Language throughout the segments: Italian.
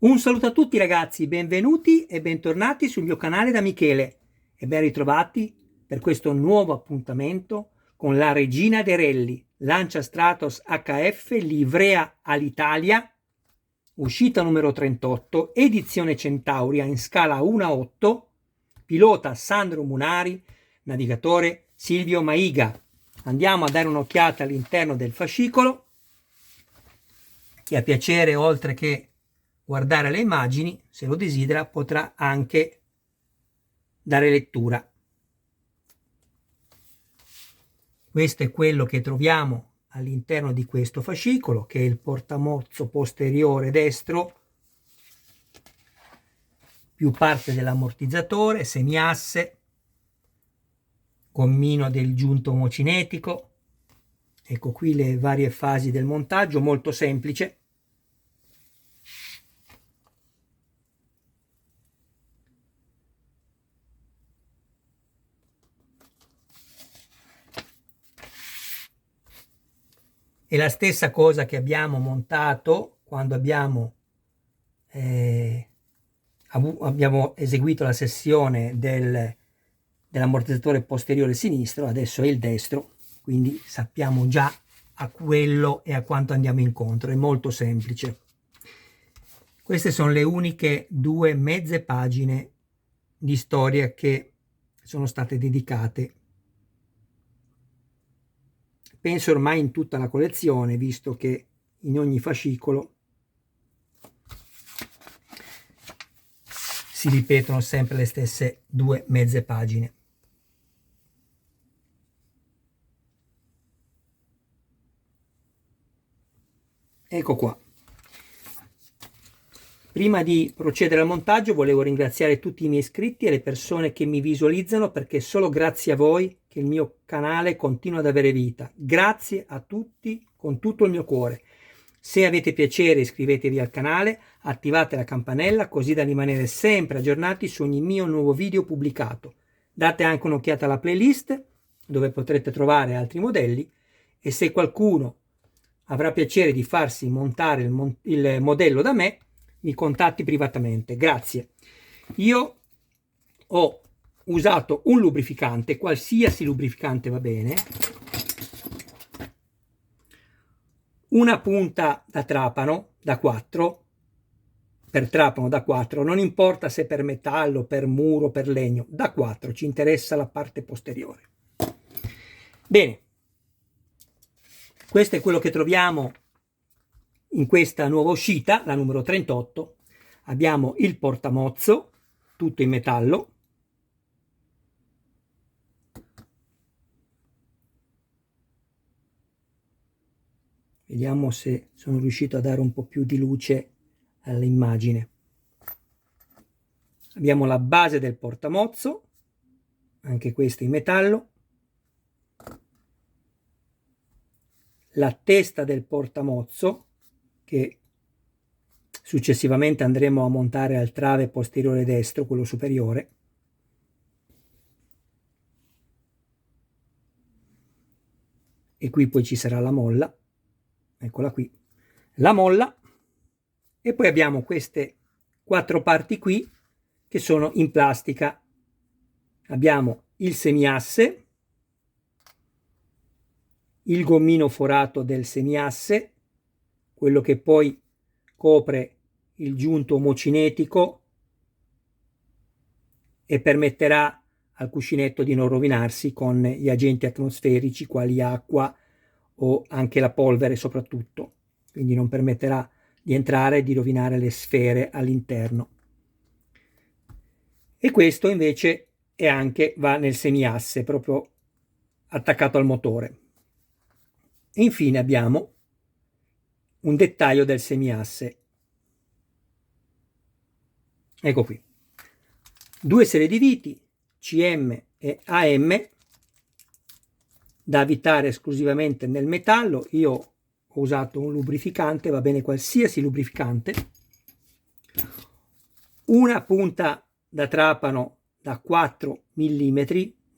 Un saluto a tutti ragazzi, benvenuti e bentornati sul mio canale da Michele e ben ritrovati per questo nuovo appuntamento con la Regina de Rally Lancia Stratos HF Livrea all'Italia, uscita numero 38, edizione Centauria in scala 1/8, pilota Sandro Munari, navigatore Silvio Maiga. Andiamo a dare un'occhiata all'interno del fascicolo. Chi ha piacere, oltre che guardare le immagini, se lo desidera, potrà anche dare lettura. Questo è quello che troviamo all'interno di questo fascicolo, che è il portamozzo posteriore destro, più parte dell'ammortizzatore, semiasse, gommino del giunto omocinetico. Ecco qui le varie fasi del montaggio, molto semplice. È la stessa cosa che abbiamo montato quando abbiamo eseguito la sessione dell'ammortizzatore posteriore sinistro. Adesso è il destro, quindi sappiamo già a quello e a quanto andiamo incontro. È molto semplice. Queste sono le uniche due mezze pagine di storia che sono state dedicate, penso ormai in tutta la collezione, visto che in ogni fascicolo si ripetono sempre le stesse due mezze pagine. Ecco qua. Prima di procedere al montaggio volevo ringraziare tutti i miei iscritti e le persone che mi visualizzano, perché è solo grazie a voi che il mio canale continua ad avere vita. Grazie a tutti con tutto il mio cuore. Se avete piacere iscrivetevi al canale, attivate la campanella così da rimanere sempre aggiornati su ogni mio nuovo video pubblicato. Date anche un'occhiata alla playlist dove potrete trovare altri modelli, e se qualcuno avrà piacere di farsi montare il modello da me, mi contatti privatamente. Grazie. Io ho usato un lubrificante, qualsiasi lubrificante va bene, una punta da trapano da 4, per trapano da 4, non importa se per metallo, per muro, per legno, da 4, ci interessa la parte posteriore. Bene, questo è quello che troviamo in questa nuova uscita, la numero 38. Abbiamo il portamozzo, tutto in metallo. Vediamo se sono riuscito a dare un po' più di luce all'immagine. Abbiamo la base del portamozzo, anche questa in metallo. La testa del portamozzo, che successivamente andremo a montare al trave posteriore destro, quello superiore. E qui poi ci sarà la molla, eccola qui, la molla. E poi abbiamo queste 4 parti qui che sono in plastica. Abbiamo il semiasse, il gommino forato del semiasse, quello che poi copre il giunto omocinetico e permetterà al cuscinetto di non rovinarsi con gli agenti atmosferici quali acqua o anche la polvere soprattutto, quindi non permetterà di entrare e di rovinare le sfere all'interno. E questo invece è anche, va nel semiasse, proprio attaccato al motore. E infine abbiamo un dettaglio del semiasse. Ecco qui. 2 serie di viti CM e AM da avvitare esclusivamente nel metallo.Io ho usato un lubrificante, va bene qualsiasi lubrificante. Una punta da trapano da 4 mm,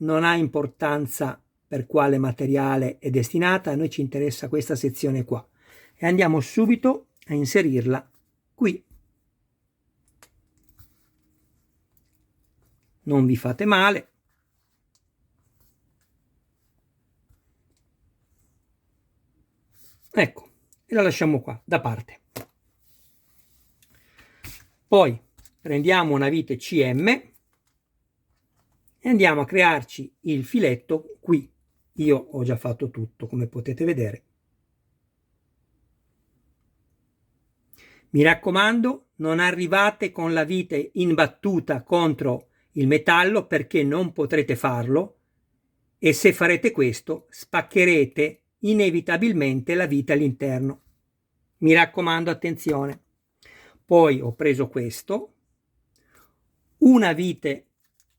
non ha importanza per quale materiale è destinata, a noi ci interessa questa sezione qua e andiamo subito a inserirla qui. non vi fate male. Ecco, e la lasciamo qua da parte. Poi prendiamo una vite CM e andiamo a crearci il filetto qui. Io ho già fatto tutto, come potete vedere. Mi raccomando, non arrivate con la vite imbattuta contro il metallo, perché non potrete farlo, e se farete questo spaccherete inevitabilmente la vite all'interno. Mi raccomando, attenzione. Poi ho preso questo, una vite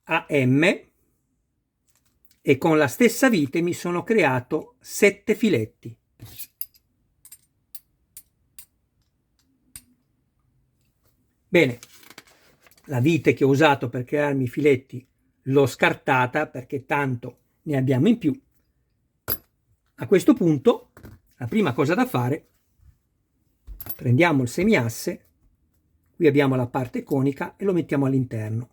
AM, e con la stessa vite mi sono creato 7 filetti. Bene, la vite che ho usato per crearmi i filetti l'ho scartata perché tanto ne abbiamo in più. A questo punto la prima cosa da fare, prendiamo il semiasse, qui abbiamo la parte conica, e lo mettiamo all'interno.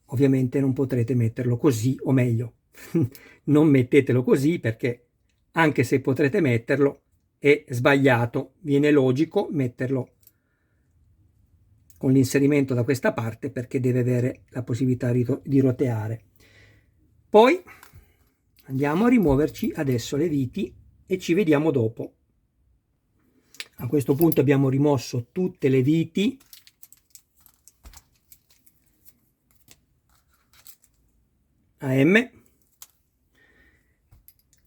Ovviamente non potrete metterlo così, o meglio, non mettetelo così, perché anche se potrete metterlo è sbagliato. Viene logico metterlo con l'inserimento da questa parte, perché deve avere la possibilità di roteare. Poi andiamo a rimuoverci adesso le viti e ci vediamo dopo. A questo punto abbiamo rimosso tutte le viti. AM.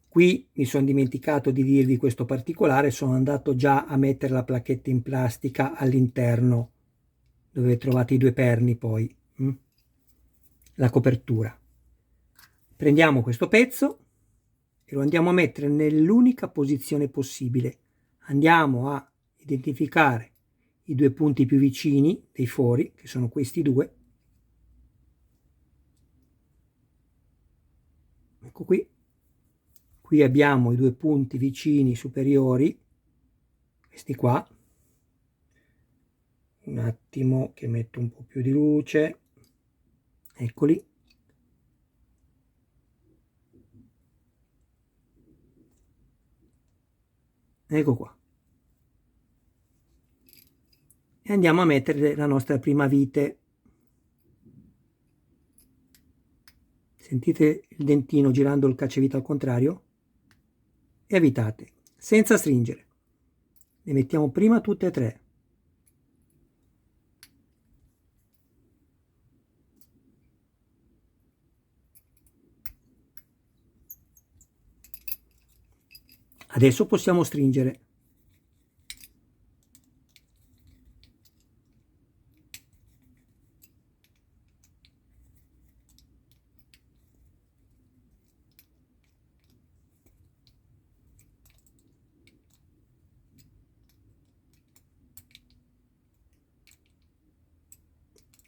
Qui mi sono dimenticato di dirvi questo particolare, sono andato già a mettere la placchetta in plastica all'interno, dove trovate i due perni, poi la copertura. Prendiamo questo pezzo e lo andiamo a mettere nell'unica posizione possibile. Andiamo a identificare i due punti più vicini dei fori, che sono questi due. Ecco qui. Qui abbiamo i due punti vicini superiori, questi qua. Un attimo che metto un po' più di luce. Eccoli. Ecco qua. E andiamo a mettere la nostra prima vite. Sentite il dentino girando il cacciavite al contrario? E avvitate, senza stringere. Le mettiamo prima tutte e tre. Adesso possiamo stringere.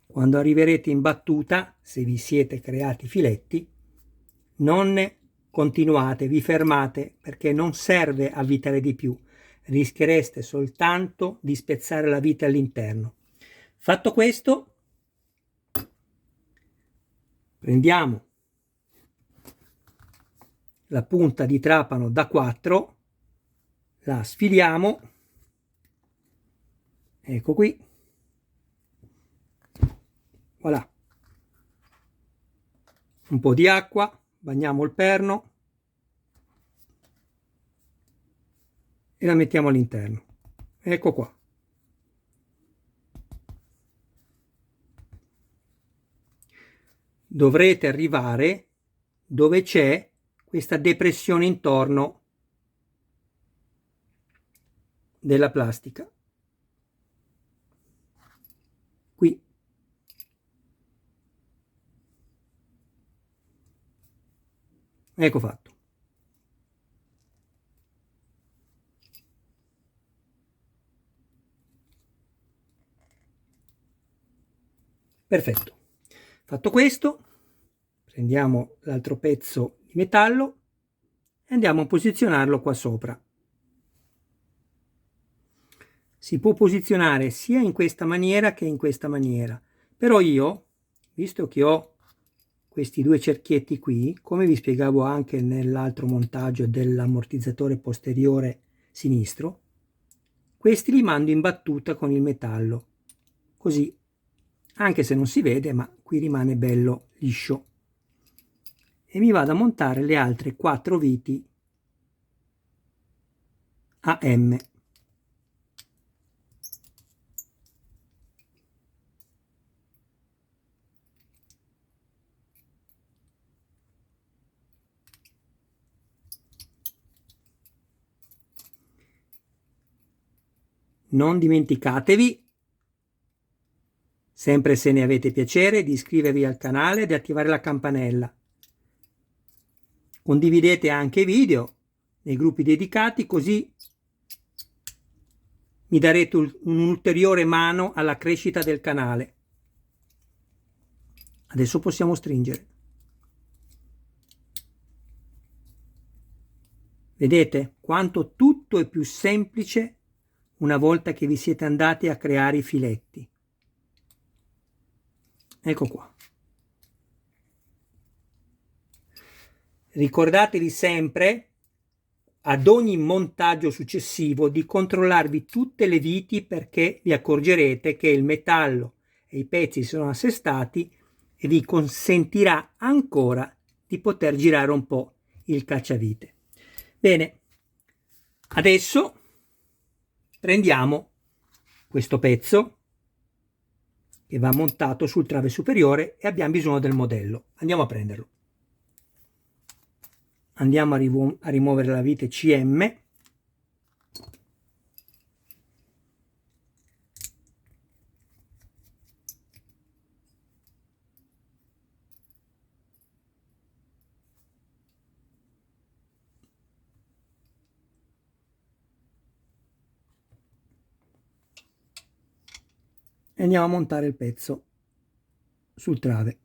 Quando arriverete in battuta, se vi siete creati filetti, non continuate, vi fermate, perché non serve avvitare di più, rischiereste soltanto di spezzare la vite all'interno. Fatto questo, prendiamo la punta di trapano da 4, la sfiliamo, ecco qui, voilà, un po' di acqua, bagniamo il perno e la mettiamo all'interno. Ecco qua. Dovrete arrivare dove c'è questa depressione intorno della plastica. Qui. Ecco fatto. Perfetto. Fatto questo, prendiamo l'altro pezzo di metallo e andiamo a posizionarlo qua sopra. Si può posizionare sia in questa maniera che in questa maniera, però io visto che ho questi due cerchietti qui, come vi spiegavo anche nell'altro montaggio dell'ammortizzatore posteriore sinistro, questi li mando in battuta con il metallo, così, anche se non si vede, ma qui rimane bello liscio. E mi vado a montare le altre 4 viti AM. Non dimenticatevi, sempre se ne avete piacere, di iscrivervi al canale e di attivare la campanella. Condividete anche i video nei gruppi dedicati, così mi darete un'ulteriore mano alla crescita del canale. Adesso possiamo stringere. Vedete quanto tutto è più semplice una volta che vi siete andati a creare i filetti. Ecco qua. Ricordatevi sempre, ad ogni montaggio successivo, di controllarvi tutte le viti, perché vi accorgerete che il metallo e i pezzi sono assestati e vi consentirà ancora di poter girare un po' il cacciavite. Bene, adesso prendiamo questo pezzo che va montato sul trave superiore e abbiamo bisogno del modello. Andiamo a prenderlo. Andiamo a rimuovere la vite CM. E andiamo a montare il pezzo sul trave.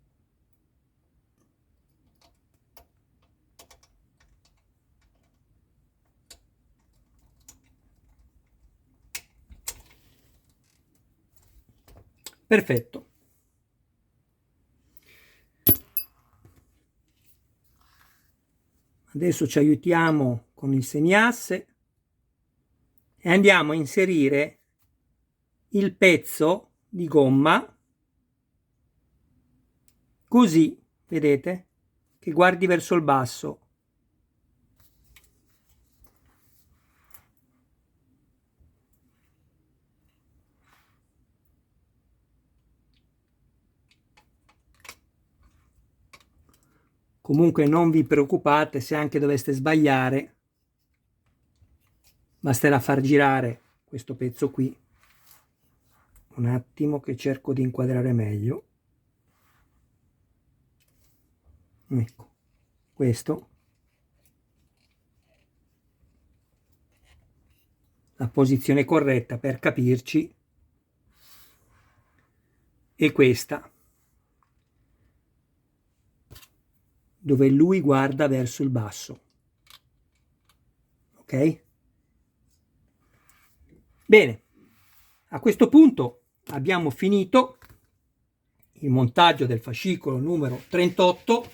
Perfetto. Adesso ci aiutiamo con il segnasse e andiamo a inserire il pezzo di gomma così, vedete, che guardi verso il basso. Comunque non vi preoccupate se anche doveste sbagliare, basterà far girare questo pezzo qui. Un attimo che cerco di inquadrare meglio. Ecco, questo. La posizione corretta per capirci è questa, dove lui guarda verso il basso. Ok? Bene, a questo punto abbiamo finito il montaggio del fascicolo numero 38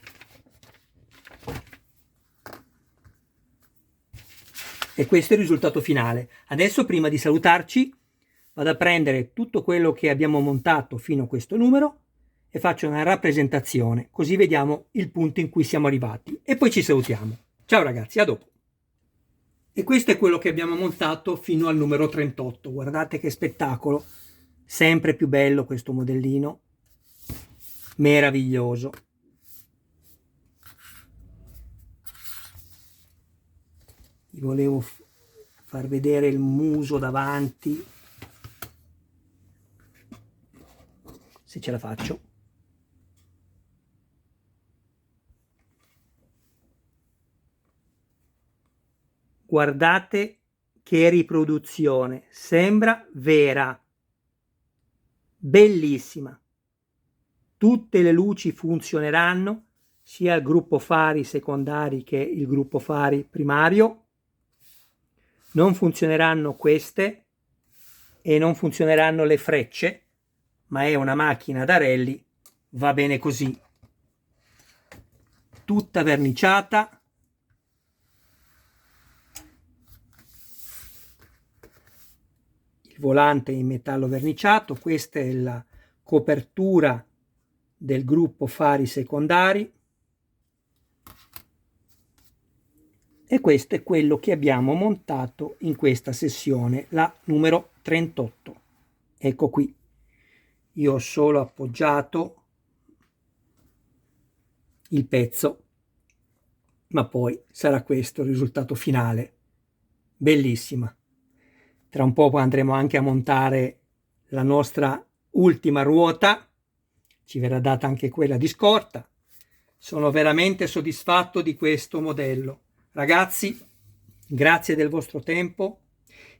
e questo è il risultato finale. Adesso, prima di salutarci, vado a prendere tutto quello che abbiamo montato fino a questo numero e faccio una rappresentazione, così vediamo il punto in cui siamo arrivati e poi ci salutiamo. Ciao ragazzi, a dopo! E questo è quello che abbiamo montato fino al numero 38. Guardate che spettacolo, sempre più bello questo modellino, meraviglioso. Vi volevo far vedere il muso davanti, se ce la faccio. Guardate che riproduzione, sembra vera, bellissima. Tutte le luci funzioneranno, sia il gruppo fari secondari che il gruppo fari primario. Non funzioneranno queste e non funzioneranno le frecce, ma è una macchina da rally va bene così, tutta verniciata. Il volante in metallo verniciato, questa è la copertura del gruppo fari secondari e questo è quello che abbiamo montato in questa sessione, la numero 38. Ecco qui, io ho solo appoggiato il pezzo, ma poi sarà questo il risultato finale. Bellissima. Tra un po' andremo anche a montare la nostra ultima ruota, ci verrà data anche quella di scorta. Sono veramente soddisfatto di questo modello. Ragazzi, grazie del vostro tempo.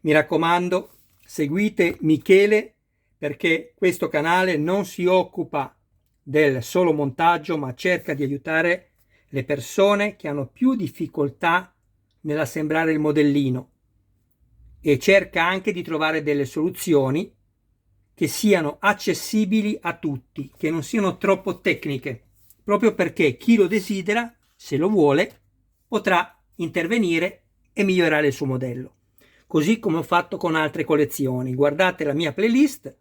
Mi raccomando, seguite Michele, perché questo canale non si occupa del solo montaggio, ma cerca di aiutare le persone che hanno più difficoltà nell'assemblare il modellino e cerca anche di trovare delle soluzioni che siano accessibili a tutti, che non siano troppo tecniche, proprio perché chi lo desidera, se lo vuole, potrà intervenire e migliorare il suo modello. Così come ho fatto con altre collezioni. Guardate la mia playlist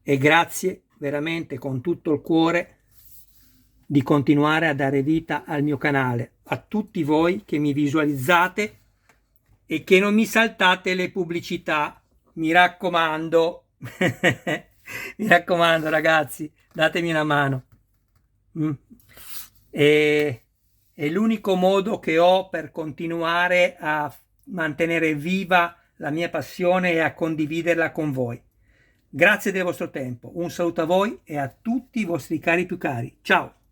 e grazie veramente con tutto il cuore di continuare a dare vita al mio canale, a tutti voi che mi visualizzate e che non mi saltate le pubblicità, mi raccomando. Mi raccomando ragazzi, datemi una mano. È l'unico modo che ho per continuare a mantenere viva la mia passione e a condividerla con voi. Grazie del vostro tempo, un saluto a voi e a tutti i vostri cari più cari. Ciao!